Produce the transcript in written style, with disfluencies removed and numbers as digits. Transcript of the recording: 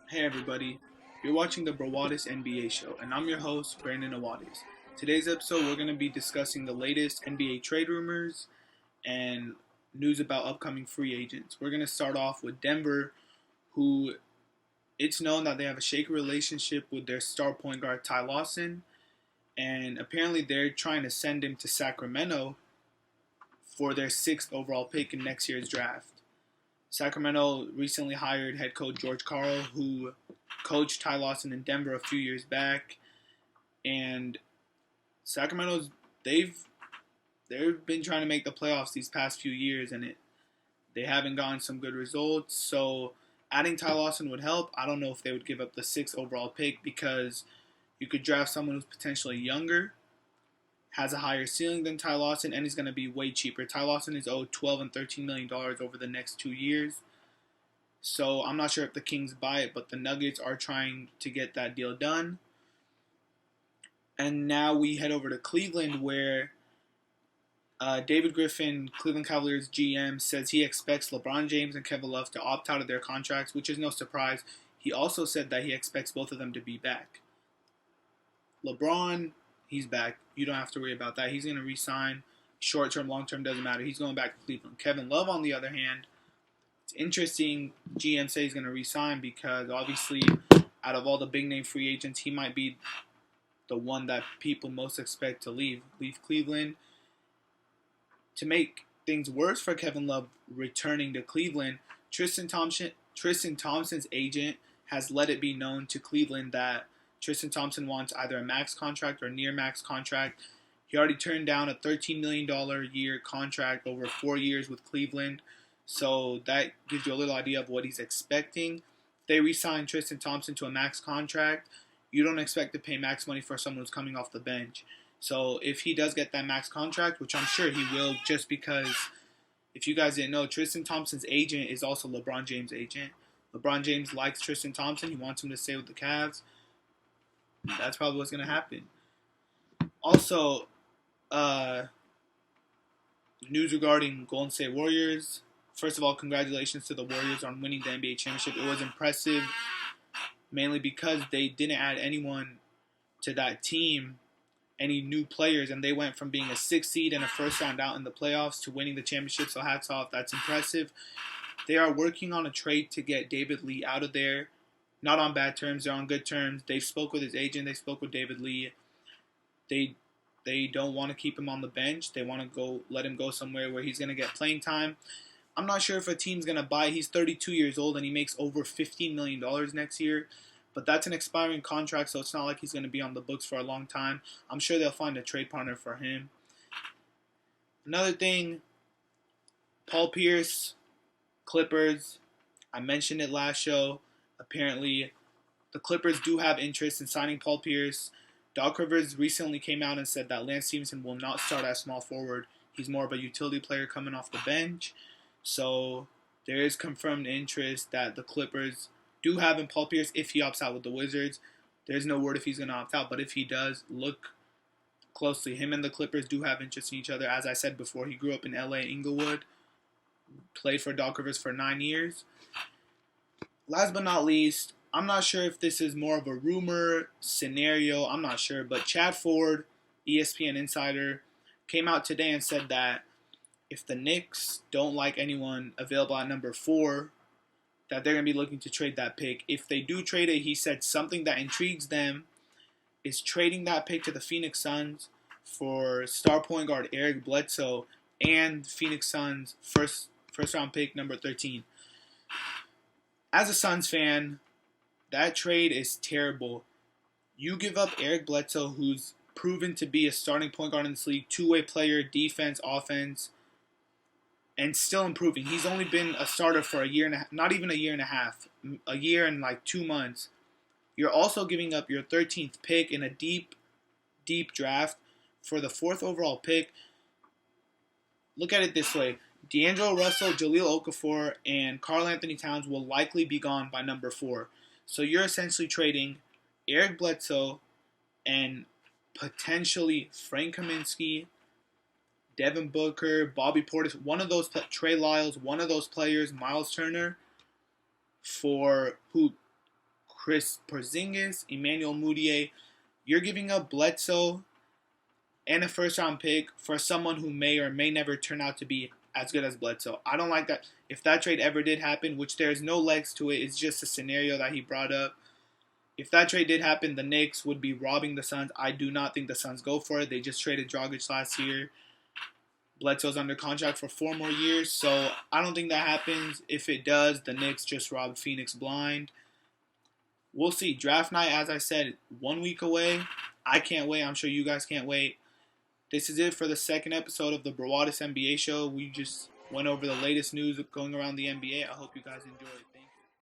Hey everybody, you're watching the Brawadis NBA Show, and I'm your host, Brandon Awadis. Today's episode, we're going to be discussing the latest NBA trade rumors and news about upcoming free agents. We're going to start off with Denver, who it's known that they have a shaky relationship with their star point guard, Ty Lawson, and apparently they're trying to send him to Sacramento for their sixth overall pick in next year's draft. Sacramento recently hired head coach George Karl, who coached Ty Lawson in Denver a few years back, and Sacramento's they've been trying to make the playoffs these past few years, and they haven't gotten some good results. So adding Ty Lawson would help. I don't know if they would give up the sixth overall pick because you could draft someone who's potentially younger, has a higher ceiling than Ty Lawson, and is going to be way cheaper. Ty Lawson is owed $12 and $13 million over the next 2 years. So I'm not sure if the Kings buy it, but the Nuggets are trying to get that deal done. And now we head over to Cleveland, where David Griffin, Cleveland Cavaliers GM, says he expects LeBron James and Kevin Love to opt out of their contracts, which is no surprise. He also said that he expects both of them to be back. LeBron, he's back. You don't have to worry about that. He's going to re-sign. Short-term, long-term, doesn't matter. He's going back to Cleveland. Kevin Love, on the other hand, it's interesting GM says he's going to re-sign because obviously out of all the big-name free agents, he might be the one that people most expect to leave Cleveland. To make things worse for Kevin Love returning to Cleveland, Tristan Thompson's agent has let it be known to Cleveland that Tristan Thompson wants either a max contract or near max contract. He already turned down a $13 million a year contract over 4 years with Cleveland. So that gives you a little idea of what he's expecting. If they re-sign Tristan Thompson to a max contract, you don't expect to pay max money for someone who's coming off the bench. So if he does get that max contract, which I'm sure he will, just because if you guys didn't know, Tristan Thompson's agent is also LeBron James' agent. LeBron James likes Tristan Thompson. He wants him to stay with the Cavs. That's probably what's going to happen. Also, news regarding Golden State Warriors. First of all, congratulations to the Warriors on winning the NBA championship. It was impressive, mainly because they didn't add anyone to that team, any new players, and they went from being a 6th seed and a first round out in the playoffs to winning the championship. So hats off, that's impressive. They are working on a trade to get David Lee out of there. Not on bad terms, they're on good terms. They spoke with his agent, they spoke with David Lee. They don't want to keep him on the bench. They want to let him go somewhere where he's going to get playing time. I'm not sure if a team's going to buy. He's 32 years old and he makes over $15 million next year. But that's an expiring contract, so it's not like he's going to be on the books for a long time. I'm sure they'll find a trade partner for him. Another thing, Paul Pierce, Clippers. I mentioned it last show. Apparently, the Clippers do have interest in signing Paul Pierce. Doc Rivers recently came out and said that Lance Stevenson will not start as small forward. He's more of a utility player coming off the bench. So there is confirmed interest that the Clippers do have in Paul Pierce if he opts out with the Wizards. There's no word if he's going to opt out, but if he does, look closely. Him and the Clippers do have interest in each other. As I said before, he grew up in LA, Inglewood, played for Doc Rivers for 9 years. Last but not least, I'm not sure if this is more of a rumor scenario. I'm not sure, but Chad Ford, ESPN insider, came out today and said that if the Knicks don't like anyone available at number 4, that they're going to be looking to trade that pick. If they do trade it, he said something that intrigues them is trading that pick to the Phoenix Suns for star point guard Eric Bledsoe and Phoenix Suns first round pick number 13. As a Suns fan, that trade is terrible. You give up Eric Bledsoe, who's proven to be a starting point guard in this league, two-way player, defense, offense, and still improving. He's only been a starter for a year and a half, not even a year and a half, a year and like 2 months. You're also giving up your 13th pick in a deep draft for the 4th overall pick. Look at it this way. D'Angelo Russell, Jahlil Okafor, and Karl Anthony Towns will likely be gone by number 4. So you're essentially trading Eric Bledsoe and potentially Frank Kaminsky, Devin Booker, Bobby Portis, one of those, Trey Lyles, one of those players, Miles Turner, for who Chris Porzingis, Emmanuel Mudiay. You're giving up Bledsoe and a first-round pick for someone who may or may never turn out to be as good as Bledsoe. I don't like that. If that trade ever did happen, which there's no legs to it, it's just a scenario that he brought up. If that trade did happen, the Knicks would be robbing the Suns. I do not think the Suns go for it. They just traded Dragic last year. Bledsoe's under contract for 4 more years, so I don't think that happens. If it does, the Knicks just rob Phoenix blind. We'll see. Draft night, as I said, 1 week away. I can't wait. I'm sure you guys can't wait. This is it for the second episode of the Brawadis NBA Show. We just went over the latest news going around the NBA. I hope you guys enjoyed.